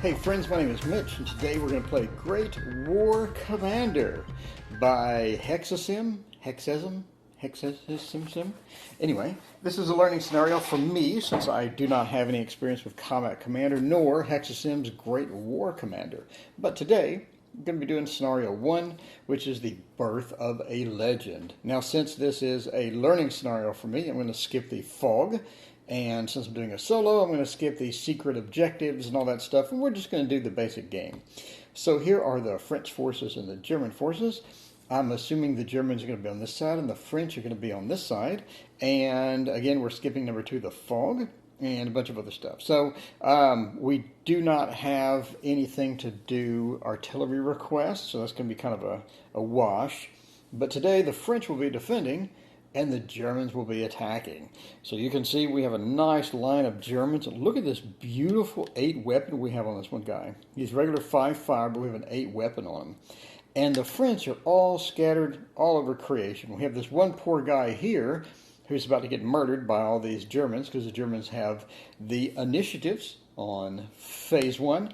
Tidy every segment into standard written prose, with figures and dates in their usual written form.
Hey friends, my name is Mitch, and today we're going to play Great War Commander by Hexesism. Anyway, this is a learning scenario for me since I do not have any experience with Combat Commander nor Hexasim's Great War Commander. But today, I'm going to be doing scenario 1, which is the birth of a legend. Now, since this is a learning scenario for me, I'm going to skip the fog. And since I'm doing a solo, I'm going to skip the secret objectives and all that stuff, and we're just going to do the basic game. So here are the French forces and the German forces. I'm assuming the Germans are going to be on this side and the French are going to be on this side. And again, we're skipping number 2, the fog, and a bunch of other stuff. So we do not have anything to do artillery requests, so that's going to be kind of a wash. But today the French will be defending, and the Germans will be attacking. So you can see we have a nice line of Germans. Look at this beautiful 8 weapon we have on this one guy. He's regular 5 fire, but we have an 8 weapon on him. And the French are all scattered all over creation. We have this one poor guy here who's about to get murdered by all these Germans because the Germans have the initiatives on phase 1.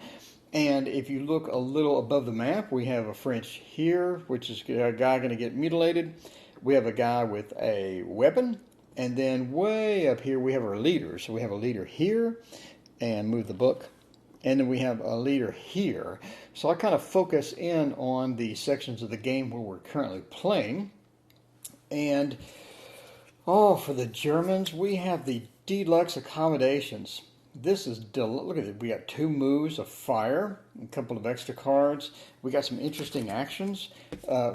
And if you look a little above the map, we have a French here, which is a guy going to get mutilated. We have a guy with a weapon, and then way up here we have our leaders. So we have a leader here, and move the book, and then we have a leader here. So I kind of focus in on the sections of the game where we're currently playing. And, for the Germans, we have the deluxe accommodations. This is, look at it, we got 2 moves of fire, a couple of extra cards. We got some interesting actions.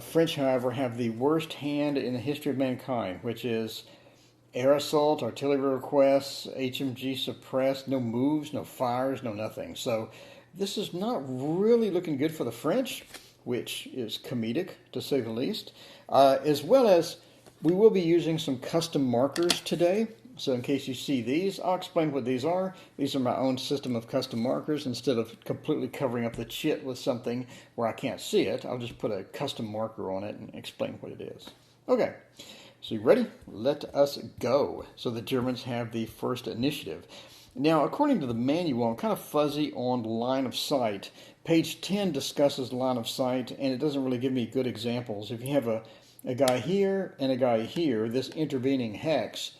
French, however, have the worst hand in the history of mankind, which is air assault, artillery requests, HMG suppressed, no moves, no fires, no nothing. So this is not really looking good for the French, which is comedic, to say the least. As well as we will be using some custom markers today. So in case you see these, I'll explain what these are. These are my own system of custom markers. Instead of completely covering up the chit with something where I can't see it, I'll just put a custom marker on it and explain what it is. Okay, so you ready? Let us go. So the Germans have the first initiative. Now, according to the manual, I'm kind of fuzzy on line of sight. Page 10 discusses line of sight, and it doesn't really give me good examples. If you have a guy here and a guy here, this intervening hex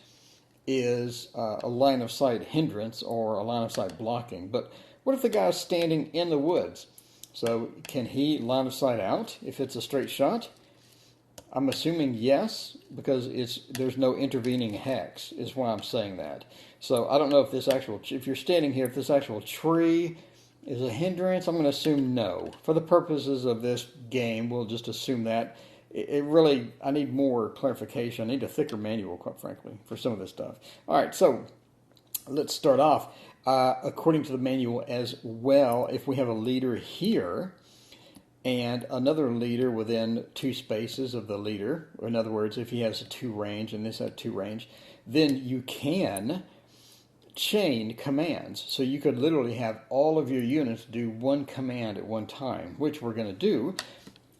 is a line of sight hindrance or a line of sight blocking. But what if the guy's standing in the woods? So can he line of sight out if it's a straight shot? I'm assuming yes, because there's no intervening hex is why I'm saying that. So I don't know if if you're standing here, if this actual tree is a hindrance, I'm going to assume no. For the purposes of this game, we'll just assume that. I need more clarification. I need a thicker manual, quite frankly, for some of this stuff. All right, so let's start off. According to the manual as well, if we have a leader here and another leader within 2 spaces of the leader, or in other words, if he has a 2 range and this has 2 range, then you can chain commands. So you could literally have all of your units do one command at one time, which we're going to do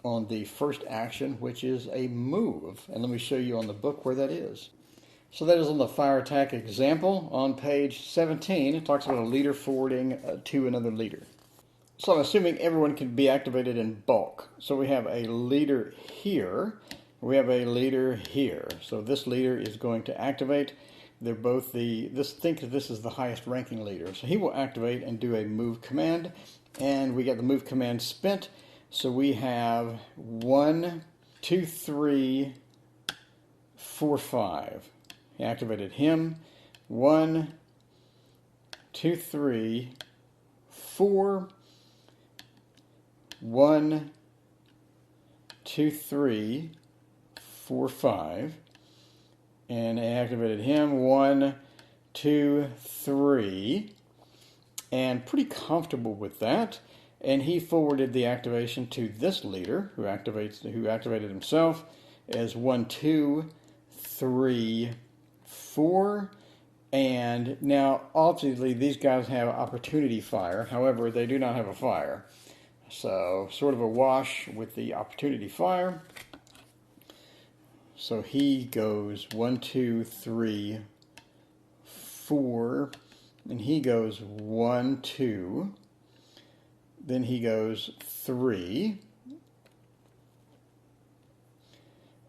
on the first action, which is a move. And let me show you on the book where that is. So that is on the fire attack example on page 17. It talks about a leader forwarding to another leader. So I'm assuming everyone can be activated in bulk. So we have a leader here. We have a leader here. So this leader is going to activate. They're both think that this is the highest ranking leader. So he will activate and do a move command. And we get the move command spent. So we have 1, 2, 3, 4, 5. He activated him. 1, 2, 3, 4. 1, 2, 3, 4, 5. And I activated him. 1, 2, 3. And pretty comfortable with that. And he forwarded the activation to this leader, who activated himself as 1, 2, 3, 4. And now, obviously, these guys have opportunity fire. However, they do not have a fire. So, sort of a wash with the opportunity fire. So he goes 1, 2, 3, 4, and he goes 1, 2, then he goes 3.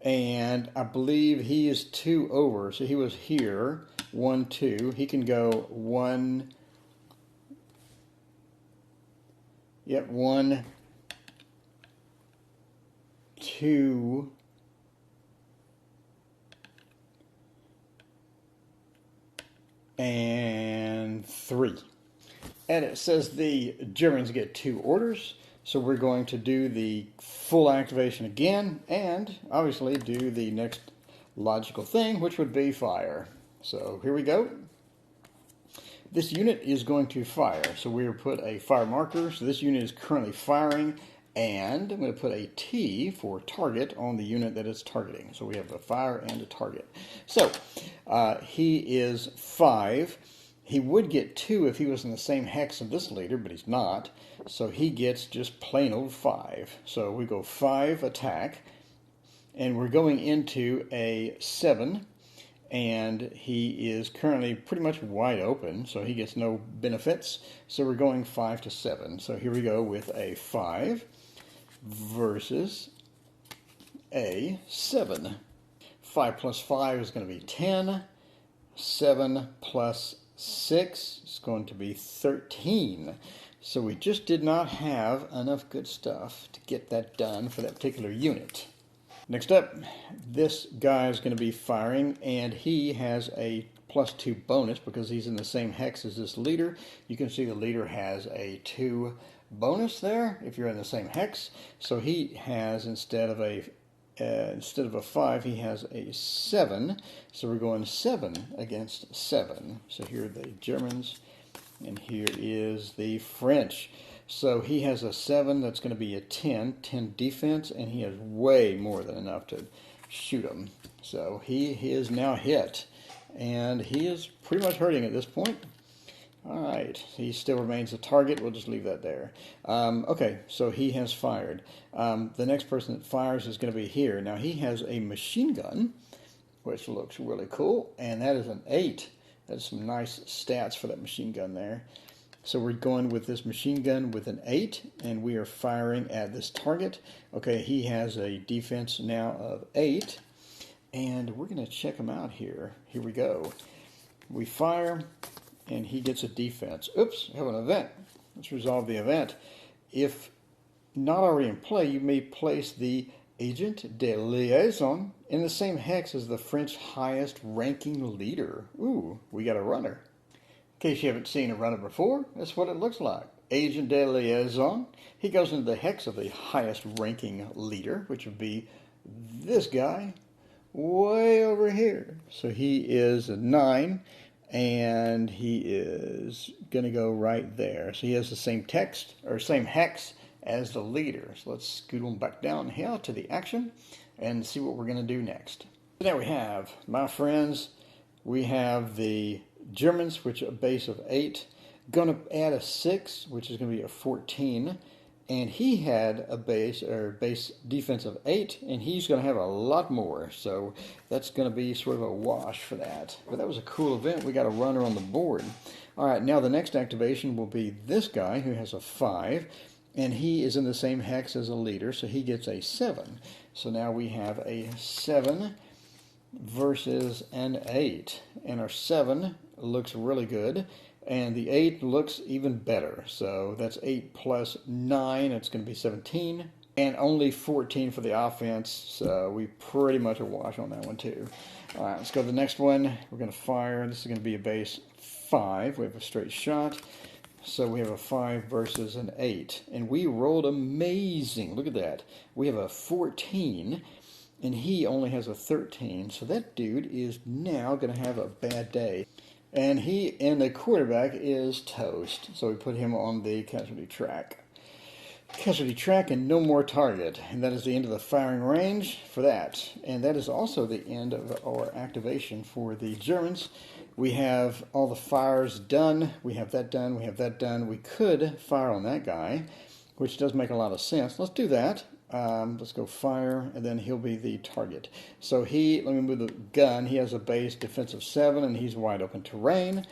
And I believe he is 2 over, so he was here, 1, 2. He can go 1, yep, 1, 2, and 3. And it says the Germans get 2 orders, so we're going to do the full activation again, and obviously do the next logical thing, which would be fire. So here we go. This unit is going to fire, so we will put a fire marker. So this unit is currently firing, and I'm going to put a T for target on the unit that it's targeting. So we have a fire and a target. So he is 5. He would get 2 if he was in the same hex of this leader, but he's not. So he gets just plain old 5. So we go 5 attack, and we're going into a 7, and he is currently pretty much wide open, so he gets no benefits. So we're going 5 to 7. So here we go with a 5 versus a 7. 5 plus 5 is going to be 10. 7 plus 6 is going to be 13. So we just did not have enough good stuff to get that done for that particular unit. Next up, this guy is going to be firing, and he has a +2 bonus because he's in the same hex as this leader. You can see the leader has a 2 bonus there if you're in the same hex. So he has, instead of a 5, he has a 7. So we're going 7 against 7. So here are the Germans, and here is the French. So he has a 7, that's going to be a 10 defense, and he has way more than enough to shoot him. So he is now hit, and he is pretty much hurting at this point. All right, he still remains a target. We'll just leave that there. Okay, so he has fired. The next person that fires is going to be here. Now he has a machine gun, which looks really cool, and that is an 8. That's some nice stats for that machine gun there. So we're going with this machine gun with an 8, and we are firing at this target. Okay, he has a defense now of 8, and we're going to check him out here. Here we go. We fire, and he gets a defense. Oops, I have an event. Let's resolve the event. If not already in play, you may place the Agent de Liaison in the same hex as the French highest ranking leader. Ooh, we got a runner. In case you haven't seen a runner before, that's what it looks like. Agent de Liaison. He goes into the hex of the highest ranking leader, which would be this guy way over here. So he is a 9, and he is going to go right there. So he has the same text, or same hex as the leader. So let's scoot on back down here to the action and see what we're going to do next. So there we have, my friends, we have the Germans, which are a base of 8, going to add a 6, which is going to be a 14, and he had a base defense of 8, and he's going to have a lot more, so that's going to be sort of a wash for that. But that was a cool event. We got a runner on the board. All right, now the next activation will be this guy who has a 5, and he is in the same hex as a leader, so he gets a 7. So now we have a 7 versus an 8, and our 7 looks really good, and the 8 looks even better. So that's 8 plus 9, it's going to be 17, and only 14 for the offense, so we pretty much a wash on that one too. All right, let's go to the next one. We're going to fire. This is going to be a base 5. We have a straight shot. So we have a 5 versus an 8, and we rolled amazing. Look at that. We have a 14, and he only has a 13, so that dude is now going to have a bad day. And the quarterback is toast, so we put him on the casualty track. Casualty track and no more target, and that is the end of the firing range for that. And that is also the end of our activation for the Germans. We have all the fires done. We have that done. We have that done. We could fire on that guy, which does make a lot of sense. Let's do that. Let's go fire, and then he'll be the target. So let me move the gun. He has a base defensive 7, and he's wide open terrain.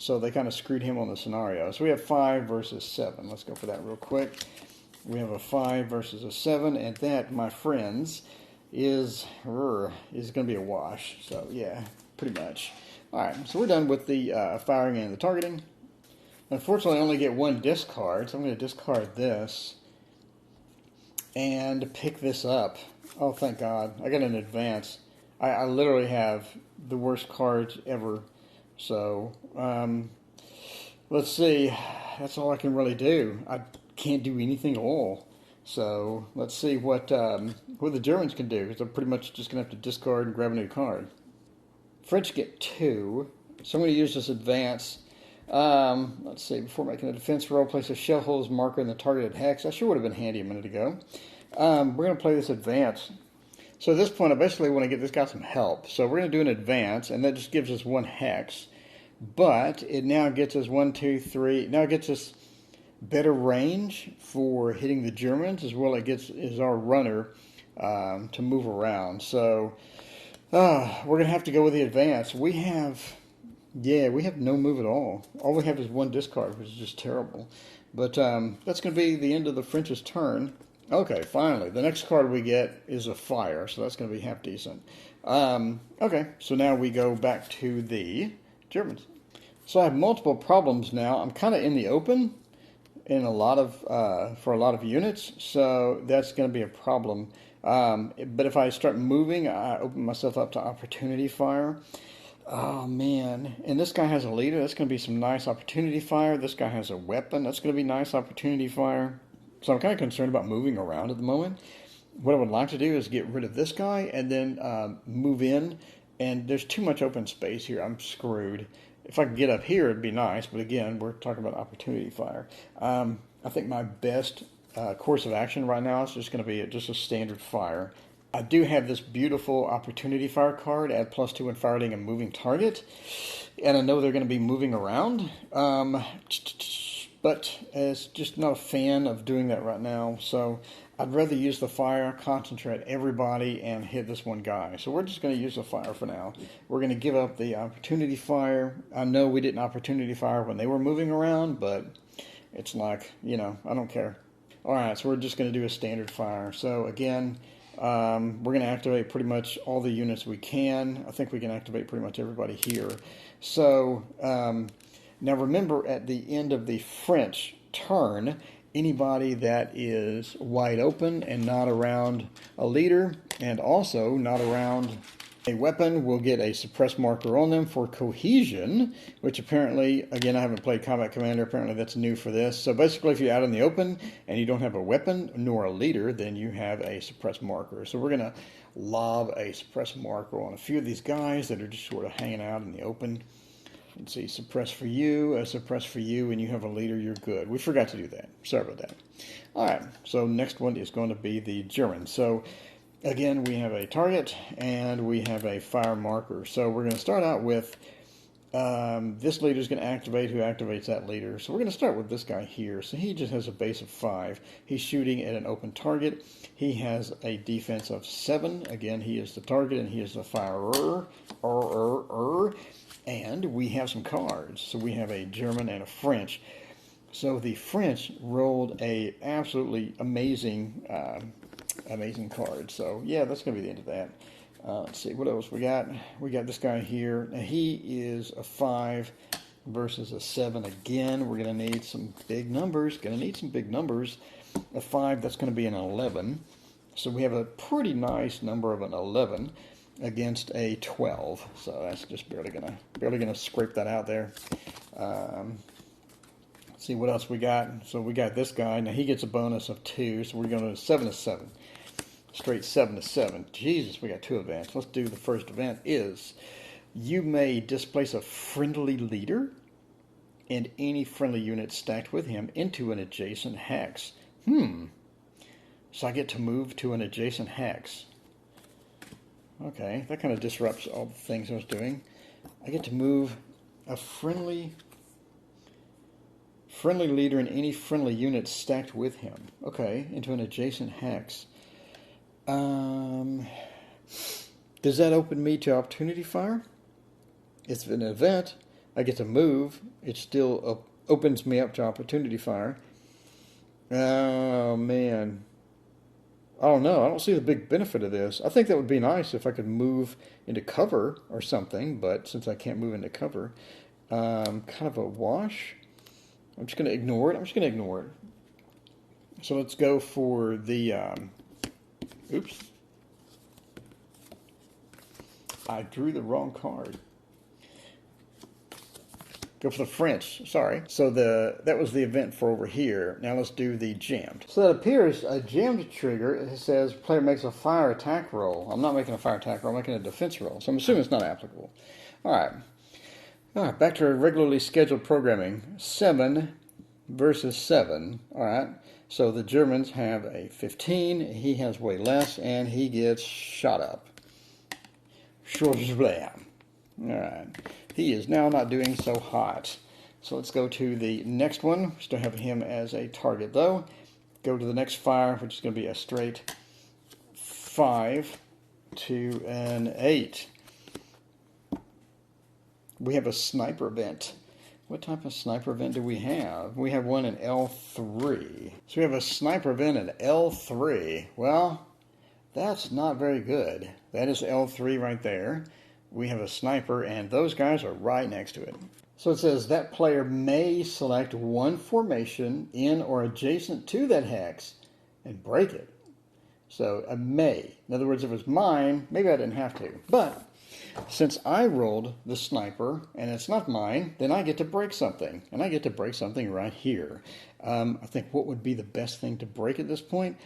So they kind of screwed him on the scenario. So we have 5 versus 7. Let's go for that real quick. We have a 5 versus a 7, and that, my friends, is going to be a wash. So yeah, pretty much. All right, so we're done with the firing and the targeting. Unfortunately, I only get 1 discard, so I'm going to discard this and pick this up. Oh, thank God. I got an advance. I literally have the worst cards ever. So, let's see. That's all I can really do. I can't do anything at all. So, let's see what the Germans can do, because I'm pretty much just going to have to discard and grab a new card. French get 2, so I'm going to use this advance. Let's see, before making a defense roll, place a shell holes marker in the targeted hex. That sure would have been handy a minute ago. We're going to play this advance. So at this point, I basically want to get this guy some help. So we're going to do an advance, and that just gives us 1 hex. But it now gets us 1, 2, 3. Now it gets us better range for hitting the Germans, as well as our runner to move around. So we're going to have to go with the advance. We have no move at all. All we have is 1 discard, which is just terrible. But that's going to be the end of the French's turn. Okay, finally, the next card we get is a fire, so that's going to be half decent. Okay, so now we go back to the Germans. So I have multiple problems now. I'm kind of in the open in for a lot of units, so that's going to be a problem. But if I start moving, I open myself up to opportunity fire. Oh, man. And this guy has a leader. That's going to be some nice opportunity fire. This guy has a weapon. That's going to be nice opportunity fire. So I'm kind of concerned about moving around at the moment. What I would like to do is get rid of this guy and then move in. And there's too much open space here. I'm screwed. If I could get up here, it'd be nice. But again, we're talking about opportunity fire. I think my best course of action right now is just going to be just a standard fire. I do have this beautiful opportunity fire card, add +2 when firing a moving target. And I know they're going to be moving around. But it's just not a fan of doing that right now. So I'd rather use the fire, concentrate everybody, and hit this one guy. So we're just going to use the fire for now. We're going to give up the opportunity fire. I know we didn't opportunity fire when they were moving around, but it's like, I don't care. All right, so we're just going to do a standard fire. So again, we're going to activate pretty much all the units we can. I think we can activate pretty much everybody here. So now remember, at the end of the French turn, anybody that is wide open and not around a leader and also not around a weapon will get a suppress marker on them for cohesion, which apparently, again, I haven't played Combat Commander, apparently that's new for this. So basically, if you're out in the open and you don't have a weapon nor a leader, then you have a suppress marker. So we're going to lob a suppress marker on a few of these guys that are just sort of hanging out in the open. Let's see, suppress for you, and you have a leader, you're good. We forgot to do that. Sorry about that. All right, so next one is going to be the German. So again, we have a target, and we have a fire marker. So we're going to start out with this leader is going to activate who activates that leader. So we're going to start with this guy here. So he just has a base of 5. He's shooting at an open target. He has a defense of 7. Again, he is the target, and he is the firer. And we have some cards. So we have a German and a French. So the French rolled a absolutely amazing card. So yeah, that's going to be the end of that. Let's see, what else we got? We got this guy here. Now he is a 5 versus a 7 again. We're going to need some big numbers. A 5, that's going to be an 11. So we have a pretty nice number of an 11 against a 12. So that's just barely gonna scrape that out there. Let's see what else we got. So we got this guy. Now he gets a bonus of 2. So we're going to 7 to 7. Straight 7 to 7. Jesus, we got 2 events. Let's do the first event is you may displace a friendly leader and any friendly unit stacked with him into an adjacent hex. So I get to move to an adjacent hex. Okay, that kind of disrupts all the things I was doing. I get to move a friendly leader and any friendly unit stacked with him. Okay, into an adjacent hex. Does that open me to opportunity fire? It's an event. I get to move, it still opens me up to opportunity fire. Oh, man. I don't know. I don't see the big benefit of this. I think that would be nice if I could move into cover or something, but since I can't move into cover, kind of a wash. I'm just going to ignore it. I'm just going to ignore it. So let's go for the, oops. I drew the wrong card. Go for the French, sorry. So that was the event for over here. Now let's do the jammed. So that appears a jammed trigger. It says player makes a fire attack roll. I'm not making a fire attack roll, I'm making a defense roll. So I'm assuming it's not applicable. All right, back to our regularly scheduled programming. 7 versus 7. All right, so the Germans have a 15. He has way less, and he gets shot up. Schwarzblam. All right. He is now not doing so hot. So let's go to the next one. We still have him as a target though. Go to the next fire, which is going to be a straight 5 to an 8. We have a sniper event. What type of sniper event do we have? We have one in L3. So we have a sniper event in L3. Well, that's not very good. That is L3 right there. We have a sniper, and those guys are right next to it. So it says that player may select one formation in or adjacent to that hex and break it. So a may. In other words, if it was mine, maybe I didn't have to. But since I rolled the sniper and it's not mine, then I get to break something. And I get to break something right here. I think what would be the best thing to break at this point?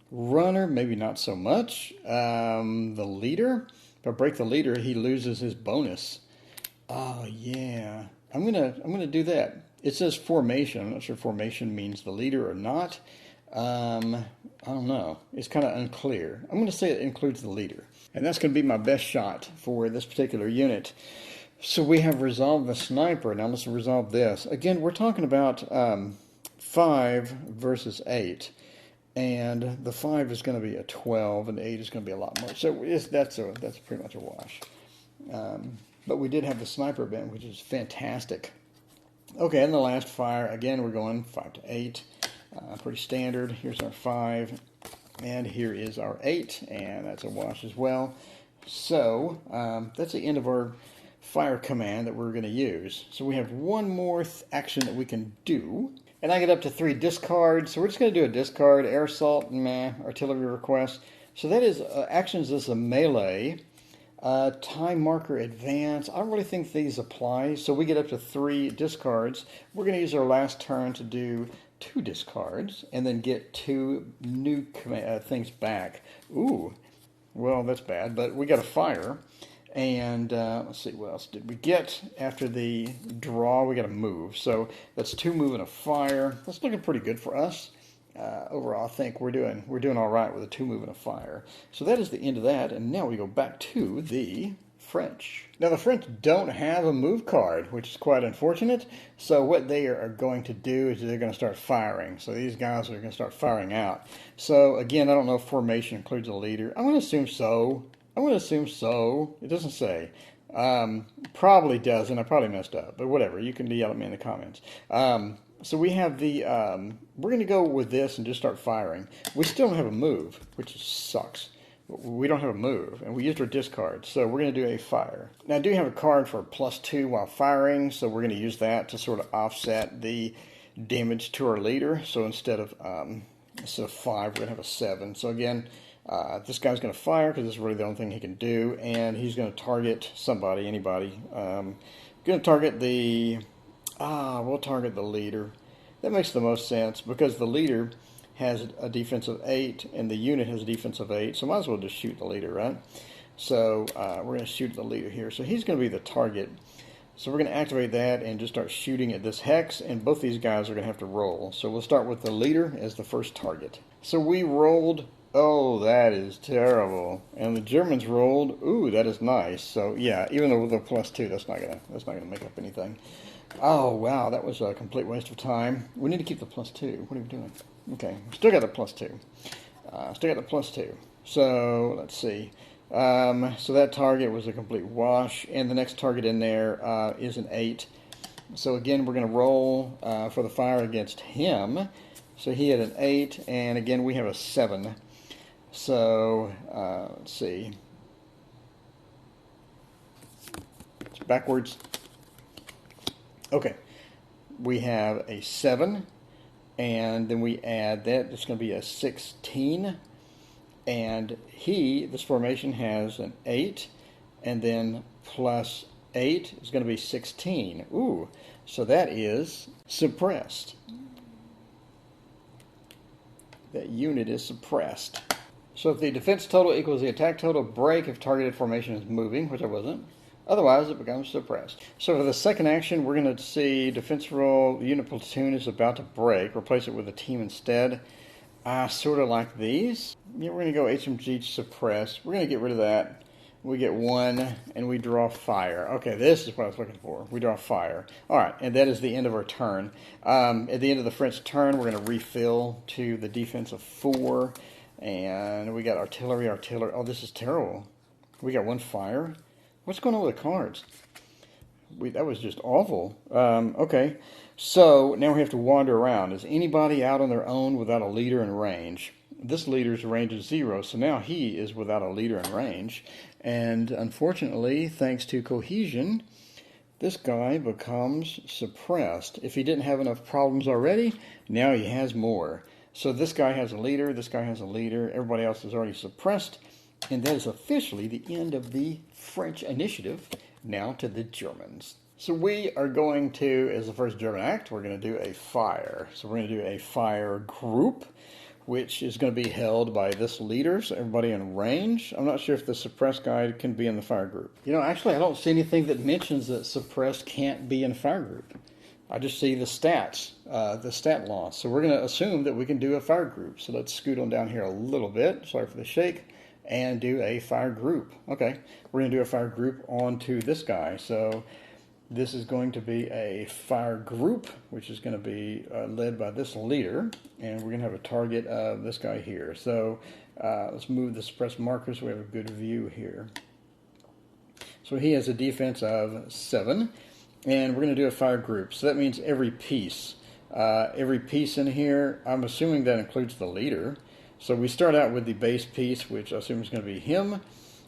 Runner, maybe not so much. The leader. If I break the leader, he loses his bonus. Oh yeah, I'm gonna do that. It says formation. I'm not sure if formation means the leader or not. I don't know. It's kind of unclear. I'm gonna say it includes the leader, and that's gonna be my best shot for this particular unit. So we have resolved the sniper. Now let's resolve this. Again, we're talking about 5 versus 8. And the 5 is going to be a 12, and 8 is going to be a lot more. So that's pretty much a wash. But we did have the sniper event, which is fantastic. Okay, and the last fire, again, we're going 5 to 8. Pretty standard. Here's our 5, and here is our 8, and that's a wash as well. So that's the end of our fire command that we're going to use. So we have one more action that we can do. And I get up to 3 discards, so we're just going to do a discard, air assault, meh, artillery request. So that is actions as a melee, time marker advance. I don't really think these apply, so we get up to 3 discards. We're going to use our last turn to do 2 discards, and then get 2 new things back. Ooh, well that's bad, but we got a fire. And let's see, what else did we get? After the draw, we got a move. So that's 2 move and a fire. That's looking pretty good for us. Overall, I think we're doing all right with a 2 move and a fire. So that is the end of that. And now we go back to the French. Now the French don't have a move card, which is quite unfortunate. So what they are going to do is they're going to start firing. So these guys are going to start firing out. So again, I don't know if formation includes a leader. I'm going to assume so. It doesn't say. Probably doesn't. I probably messed up. But whatever. You can yell at me in the comments. So we have the... we're going to go with this and just start firing. We still don't have a move, which sucks. We don't have a move. And we used our discard. So we're going to do a fire. Now I do have a card for +2 while firing. So we're going to use that to sort of offset the damage to our leader. So instead of 5, we're going to have a 7. So again... this guy's going to fire because this is really the only thing he can do, and he's going to target somebody, anybody. Going to target we'll target the leader. That makes the most sense because the leader has a defense of 8 and the unit has a defense of 8, so might as well just shoot the leader, right? So we're going to shoot the leader here. So he's going to be the target. So we're going to activate that and just start shooting at this hex, and both these guys are going to have to roll. So we'll start with the leader as the first target. So we rolled... Oh, that is terrible. And the Germans rolled. Ooh, that is nice. So yeah, even though with a +2, that's not gonna make up anything. Oh wow, that was a complete waste of time. We need to keep the +2. What are we doing? Okay, still got the +2. Still got the +2. So let's see. So that target was a complete wash, and the next target in there is an 8. So again, we're going to roll for the fire against him. So he had an 8, and again we have a 7. So let's see. It's backwards. Okay, we have a 7, and then we add that. It's going to be a 16. And this formation has an 8, and then plus 8 is going to be 16. Ooh, so that is suppressed. That unit is suppressed. So if the defense total equals the attack total, break if targeted formation is moving, which I wasn't. Otherwise, it becomes suppressed. So for the second action, we're going to see defense roll, unit platoon is about to break. Replace it with a team instead. Sort of like these. Yeah, we're going to go HMG suppressed. We're going to get rid of that. We get 1, and we draw fire. Okay, this is what I was looking for. We draw fire. All right, and that is the end of our turn. At the end of the French turn, we're going to refill to the defense of 4. And we got artillery. Oh, this is terrible. We got 1 fire. What's going on with the cards? That was just awful. Okay, so now we have to wander around. Is anybody out on their own without a leader in range? This leader's range is 0, so now he is without a leader in range. And unfortunately, thanks to cohesion, this guy becomes suppressed. If he didn't have enough problems already, now he has more. So this guy has a leader, this guy has a leader, everybody else is already suppressed, and that is officially the end of the French initiative. Now to the Germans. So we are going to, as the first German act, we're going to do a fire. So we're going to do a fire group, which is going to be held by this leader, so everybody in range. I'm not sure if the suppressed guy can be in the fire group. You know, actually, I don't see anything that mentions that suppressed can't be in fire group. I just see the stats, the stat loss. So we're going to assume that we can do a fire group. So let's scoot on down here a little bit. Sorry for the shake. And do a fire group. Okay, we're going to do a fire group onto this guy. So this is going to be a fire group, which is going to be led by this leader. And we're going to have a target of this guy here. So let's move the suppressed marker so we have a good view here. So he has a defense of 7. And we're going to do a fire group. So that means every piece in here, I'm assuming that includes the leader. So we start out with the base piece, which I assume is going to be him.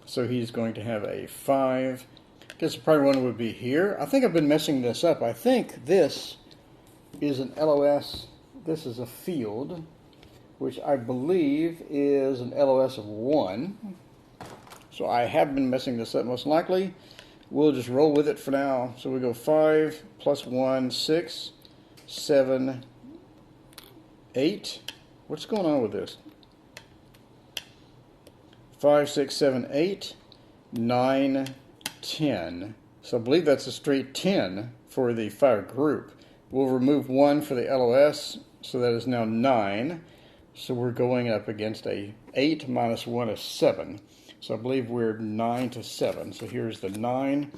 So he's going to have a 5. I guess the primary one would be here. I think I've been messing this up. I think this is an LOS. This is a field, which I believe is an LOS of 1. So I have been messing this up most likely. We'll just roll with it for now. So we go 5 plus 1, 6, 7, 8. What's going on with this? 5, 6, 7, 8, 9, 10. So I believe that's a straight 10 for the fire group. We'll remove 1 for the LOS, so that is now 9. So we're going up against a 8 minus 1 is 7. So I believe we're 9 to 7. So here's the 9,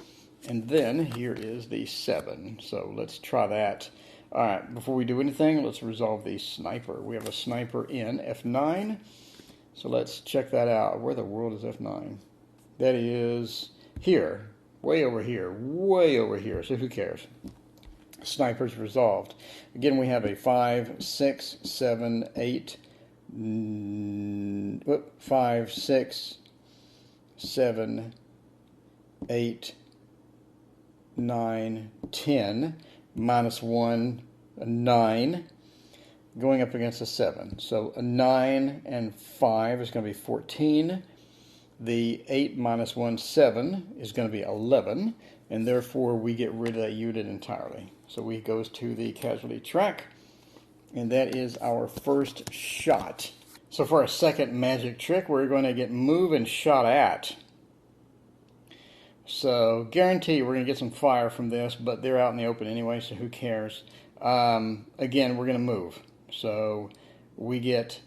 and then here is the 7. So let's try that. All right, before we do anything, let's resolve the sniper. We have a sniper in F9. So let's check that out. Where the world is F9? That is here, way over here, way over here. So who cares? Sniper's resolved. Again, we have a 5, 6, 7, 8, 5, 6, 7, 8, 9, 10, minus 1, a 9, going up against a 7. So a 9 and 5 is going to be 14. The 8 minus 1, 7 is going to be 11, and therefore we get rid of that unit entirely. So he goes to the casualty track, and that is our first shot. So for our second magic trick, we're going to get move and shot at. So guarantee we're going to get some fire from this, but they're out in the open anyway, so who cares? Again, we're going to move. So we get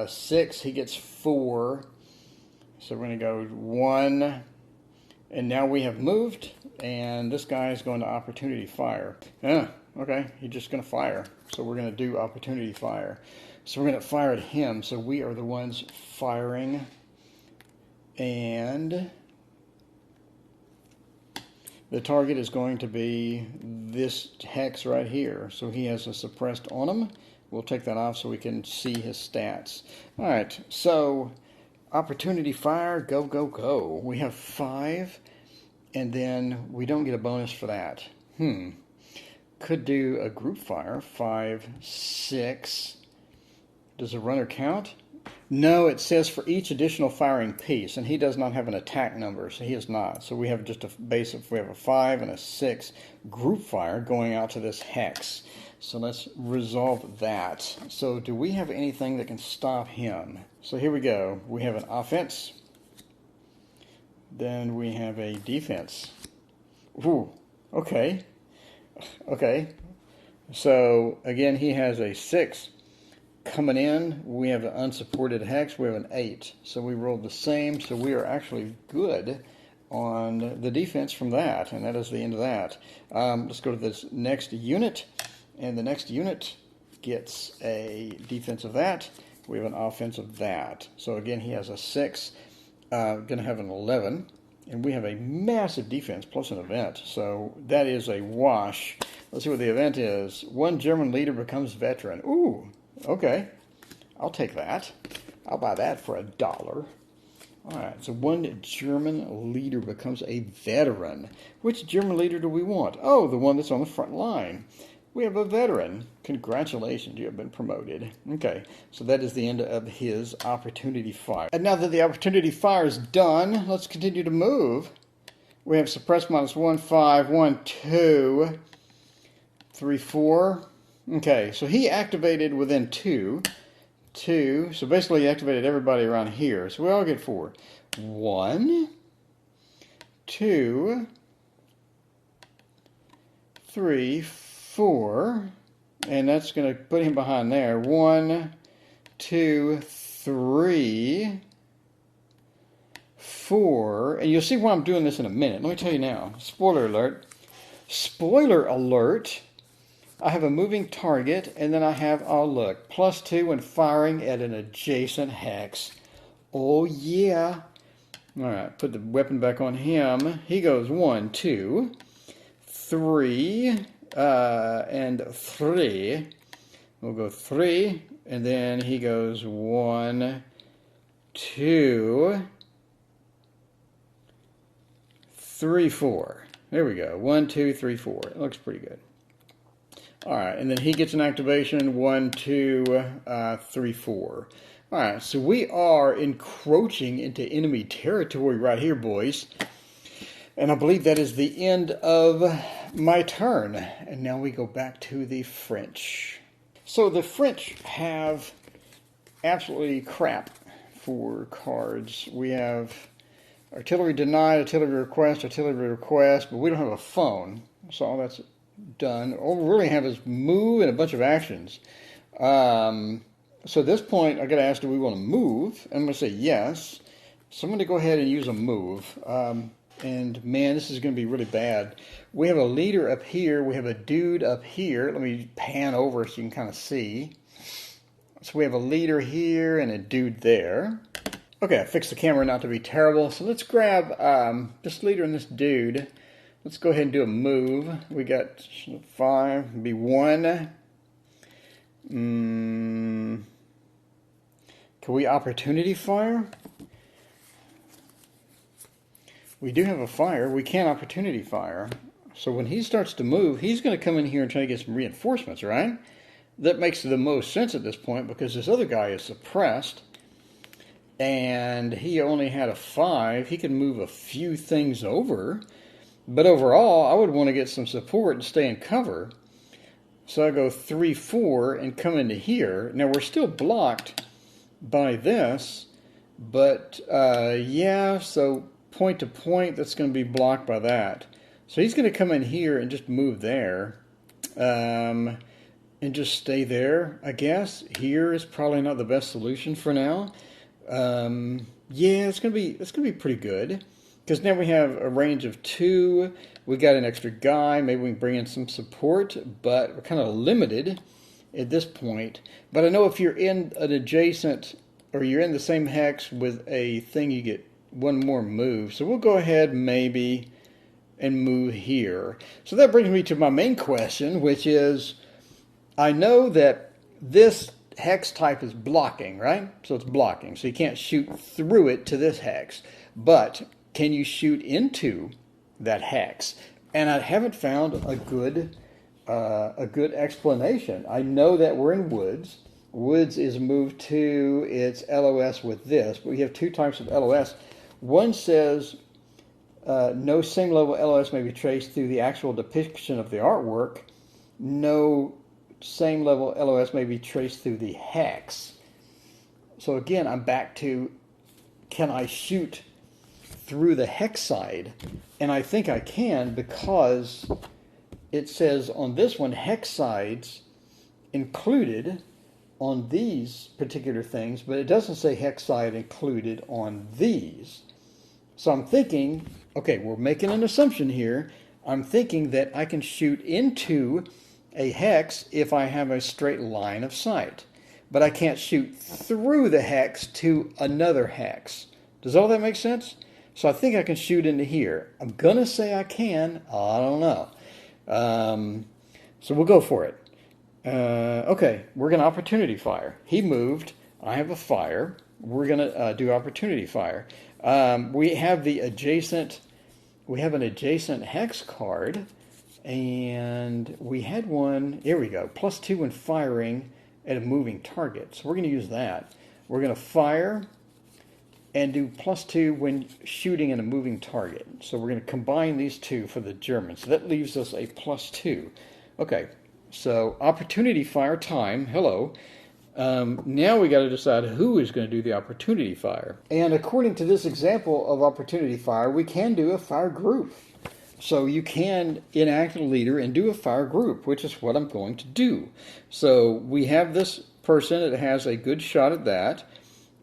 6, he gets 4. So we're going to go 1, and now we have moved, and this guy is going to opportunity fire. Okay, he's just going to fire. So we're going to do opportunity fire. So we're going to fire at him, so we are the ones firing and the target is going to be this hex right here. So he has a suppressed on him. We'll take that off so we can see his stats. All right, so opportunity fire, go, go, go. We have 5, and then we don't get a bonus for that. Could do a group fire, 5, 6. Does a runner count? No, it says for each additional firing piece, and he does not have an attack number, so he is not. So we have just a base of, we have a 5 and a 6 group fire going out to this hex. So let's resolve that. So do we have anything that can stop him? So here we go. We have an offense. Then we have a defense. Ooh, okay. Okay. So again, he has a 6. Coming in, we have an unsupported hex. We have an 8. So we rolled the same. So we are actually good on the defense from that. And that is the end of that. Let's go to this next unit. And the next unit gets a defense of that. We have an offense of that. So again, he has a 6. Going to have an 11. And we have a massive defense plus an event. So that is a wash. Let's see what the event is. 1 German leader becomes veteran. Ooh. Okay, I'll take that. I'll buy that for $1. All right, so 1 German leader becomes a veteran. Which German leader do we want? Oh, the one that's on the front line. We have a veteran. Congratulations, you have been promoted. Okay, so that is the end of his opportunity fire. And now that the opportunity fire is done, let's continue to move. We have suppress -1, 5, 1, 2, 3, 4. Okay, so he activated within 2. So basically he activated everybody around here. So we all get 4. 1, 2, 3, 4. And that's going to put him behind there. 1, 2, 3, 4. And you'll see why I'm doing this in a minute. Let me tell you now. Spoiler alert. Spoiler alert. I have a moving target, and then I have, oh look, +2 when firing at an adjacent hex. Oh yeah. All right, put the weapon back on him. He goes 1, 2, 3, and 3. We'll go 3, and then he goes 1, 2, 3, 4. There we go. 1, 2, 3, 4. It looks pretty good. All right, and then he gets an activation, 1, 2, 3, 4. All right, so we are encroaching into enemy territory right here, boys. And I believe that is the end of my turn. And now we go back to the French. So the French have absolutely crap for cards. We have artillery denied, artillery request, but we don't have a phone. So all that's done. All we really have is move and a bunch of actions. So at this point, I got to ask, do we want to move? I'm going to say yes. So I'm going to go ahead and use a move. And man, this is going to be really bad. We have a leader up here. We have a dude up here. Let me pan over so you can kind of see. So we have a leader here and a dude there. Okay, I fixed the camera not to be terrible. So let's grab this leader and this dude. Let's go ahead and do a move. We got 5, be 1. Can we opportunity fire? We do have a fire. We can opportunity fire. So when he starts to move, he's going to come in here and try to get some reinforcements, right? That makes the most sense at this point because this other guy is suppressed. And he only had a 5. He can move a few things over. But overall, I would want to get some support and stay in cover. So I go 3, 4 and come into here. Now we're still blocked by this. But yeah, so point to point, that's going to be blocked by that. So he's going to come in here and just move there. And just stay there, I guess. Here is probably not the best solution for now. Yeah, it's gonna be pretty good. Because now we have a range of 2. We got an extra guy. Maybe we can bring in some support, but we're kind of limited at this point. But I know if you're in an adjacent, or you're in the same hex with a thing you get one more move. So we'll go ahead maybe and move here. So that brings me to my main question, which is, I know that this hex type is blocking, right? So it's blocking. So you can't shoot through it to this hex. But can you shoot into that hex? And I haven't found a good explanation. I know that we're in woods. Woods is moved to its LOS with this, but we have two types of LOS. One says no same level LOS may be traced through the actual depiction of the artwork. No same level LOS may be traced through the hex. So again, I'm back to, can I shoot through the hex side? And I think I can, because it says on this one, hex sides included on these particular things, but it doesn't say hex side included on these. So I'm thinking, okay, we're making an assumption here. I'm thinking that I can shoot into a hex if I have a straight line of sight, but I can't shoot through the hex to another hex. Does all that make sense? So I think I can shoot into here. I'm going to say I can. I don't know. So we'll go for it. Okay, we're going to opportunity fire. He moved. I have a fire. We're going to do opportunity fire. We have an adjacent hex card, and we had one, here we go, +2 when firing at a moving target. So we're going to use that. We're going to fire and do +2 when shooting at a moving target. So we're going to combine these two for the German. So that leaves us a +2. Okay, so opportunity fire time, hello. Now we got to decide who is going to do the opportunity fire. And according to this example of opportunity fire, we can do a fire group. So you can enact a leader and do a fire group, which is what I'm going to do. So we have this person that has a good shot at that.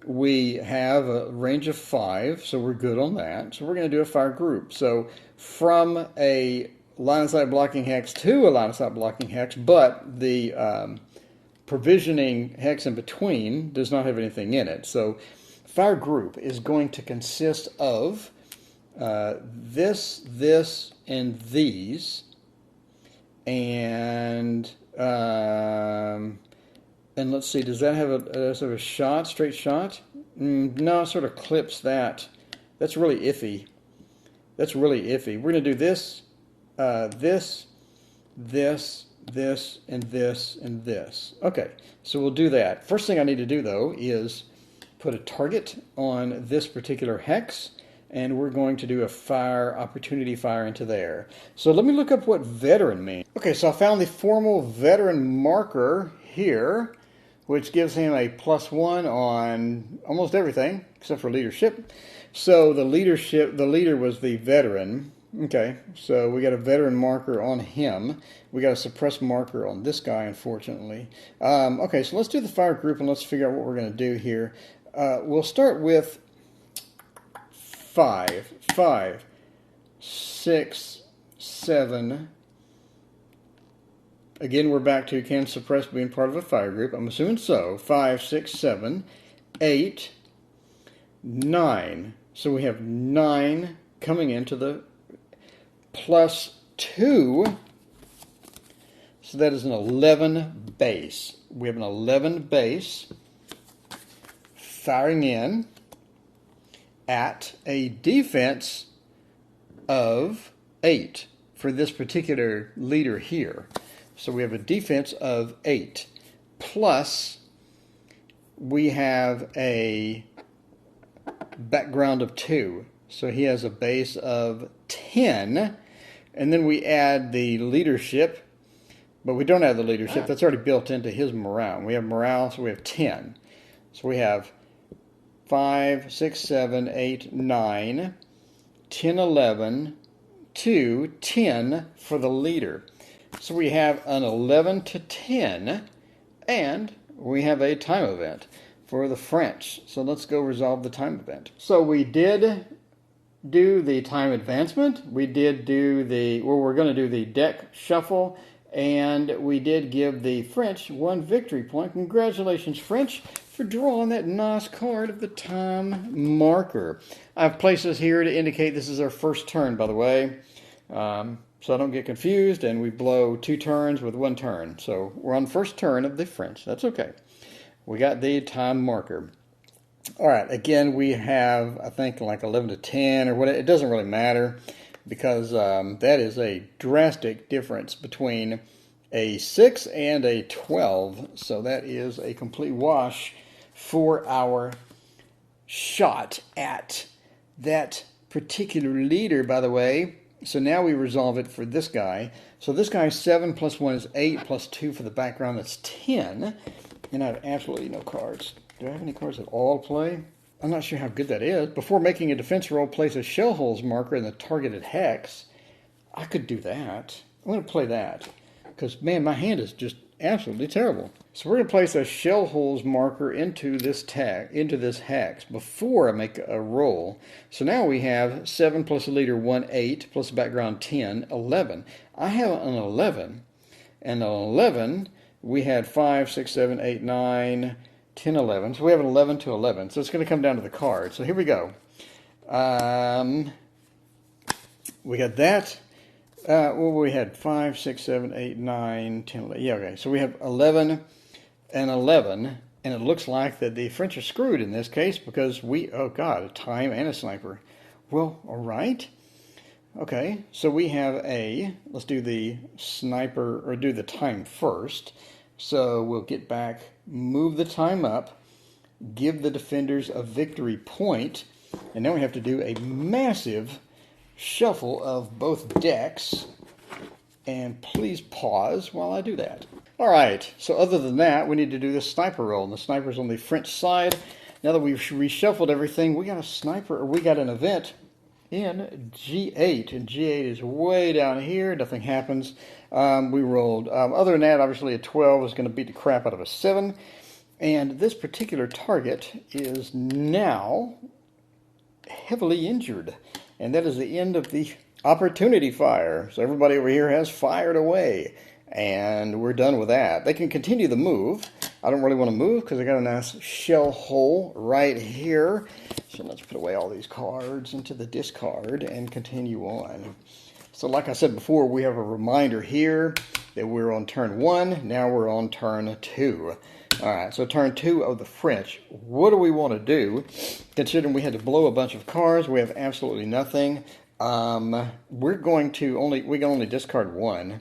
We have a range of 5, so we're good on that. So we're going to do a fire group. So from a line of sight blocking hex to a line of sight blocking hex, but the provisioning hex in between does not have anything in it. So fire group is going to consist of this, and these, and let's see, does that have a sort of shot, straight shot? No, it sort of clips that. That's really iffy. That's really iffy. We're going to do this, this, and this, and this. Okay, so we'll do that. First thing I need to do, though, is put a target on this particular hex, and we're going to do a fire, opportunity fire into there. So let me look up what veteran means. Okay, so I found the formal veteran marker here, which gives him a +1 on almost everything, except for leadership. So the leader was the veteran. Okay, so we got a veteran marker on him. We got a suppressed marker on this guy, unfortunately. Okay, so let's do the fire group and let's figure out what we're going to do here. We'll start with 5, 6, 7. Again, we're back to can suppress being part of a fire group. I'm assuming so. 5, 6, 7, 8, 9. So we have 9 coming into the +2. So that is an 11 base. We have an 11 base firing in at a defense of 8 for this particular leader here. So we have a defense of 8, plus we have a background of 2. So he has a base of 10, and then we add the leadership, but we don't add the leadership. That's already built into his morale. We have morale, so we have 10. So we have 5, 6, 7, 8, 9, 10, 11, 2, 10 for the leader. So we have an 11 to 10, and we have a time event for the French. So let's go resolve the time event. So we did do the time advancement. We did do we're going to do the deck shuffle, and we did give the French 1 victory point. Congratulations, French. for drawing that nice card of the time marker. I've placed this here to indicate this is our first turn, by the way, so I don't get confused, and we blow 2 turns with 1 turn. So we're on first turn of the French. That's okay. We got the time marker. All right, again, we have, I think, like 11 to 10 or whatever. It doesn't really matter because that is a drastic difference between a 6 and a 12. So that is a complete wash for our shot at that particular leader, by the way. So now we resolve it for this guy. So this guy, 7 plus 1 is 8, plus 2 for the background, that's 10. And I have absolutely no cards. Do I have any cards at all to play? I'm not sure how good that is. Before making a defense roll, place a shell holes marker in the targeted hex. I could do that. I'm going to play that. Because, man, my hand is just absolutely terrible. So we're going to place a shell holes marker into this hex before I make a roll. So now we have 7 plus a leader 1, 8, plus a background 10, 11. I have an 11. And an 11, we had 5, 6, 7, 8, 9, 10, 11. So we have an 11 to 11. So it's going to come down to the card. So here we go. We got that. Well, we had 5, 6, 7, 8, 9, 10, 11. Yeah, okay. So we have 11 and 11. And it looks like that the French are screwed in this case because oh God, a time and a sniper. Well, all right. Okay, so we have let's do the sniper, or do the time first. So we'll get back, move the time up, give the defenders a victory point, and then we have to do a massive shuffle of both decks. And please pause while I do that. All right, so other than that, we need to do the sniper roll, and the sniper's on the French side. Now that we've reshuffled everything, we got a sniper, or we got an event in G8, and G8 is way down here. Nothing happens. We rolled. Other than that, obviously a 12 is going to beat the crap out of a 7, and this particular target is now heavily injured, and that is the end of the opportunity fire. So everybody over here has fired away, and we're done with that. They can continue the move. I don't really want to move because I got a nice shell hole right here. So let's put away all these cards into the discard and continue on. So like I said before, we have a reminder here that we're on turn 1. Now we're on turn 2. All right, so turn 2 of the French. What do we want to do? Considering we had to blow a bunch of cards, we have absolutely nothing. We can only discard 1.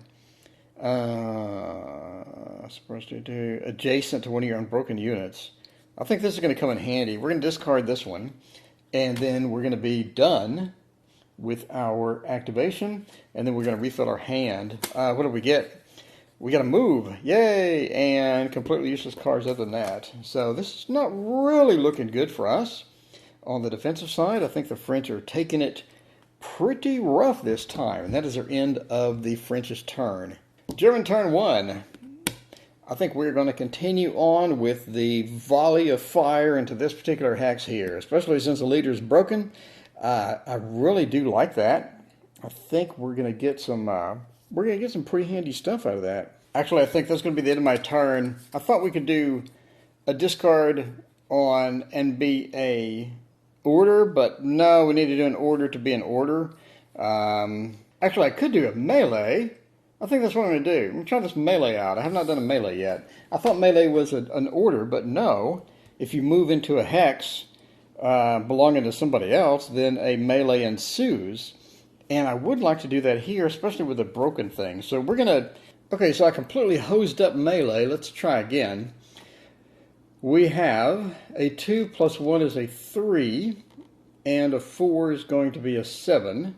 Supposed to do adjacent to one of your unbroken units. I think this is going to come in handy. We're going to discard this one, and then we're going to be done with our activation, and then we're going to refill our hand. What do we get? We got a move. Yay! And completely useless cards other than that. So this is not really looking good for us. On the defensive side, I think the French are taking it pretty rough this time, and that is their end of the French's turn. German turn 1. I think we're going to continue on with the volley of fire into this particular hex here, especially since the leader is broken. I really do like that. I think we're going to get some pretty handy stuff out of that. Actually, I think that's going to be the end of my turn. I thought we could do a discard on and be a order, but no, we need to do an order to be an order. Actually, I could do a melee. I think that's what I'm going to do. I'm going to try this melee out. I have not done a melee yet. I thought melee was an order, but no. If you move into a hex belonging to somebody else, then a melee ensues. And I would like to do that here, especially with a broken thing. So we're going to... Okay, so I completely hosed up melee. Let's try again. We have a 2 plus 1 is a 3, and a 4 is going to be a 7.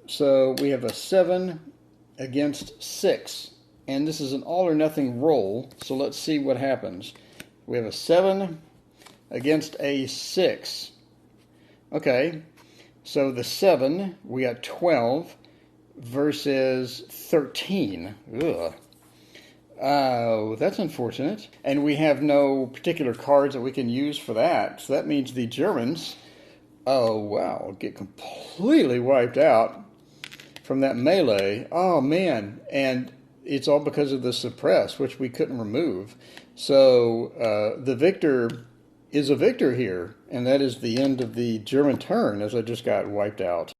So we have a 7 against 6, and this is an all or nothing roll, so let's see what happens. We have a 7 against a 6. Okay, so the 7, we got 12 versus 13. Ugh. Oh, that's unfortunate. And we have no particular cards that we can use for that, so that means the Germans, oh wow, get completely wiped out from that melee. Oh man, and it's all because of the suppress, which we couldn't remove. So the victor is a victor here, and that is the end of the German turn, as I just got wiped out.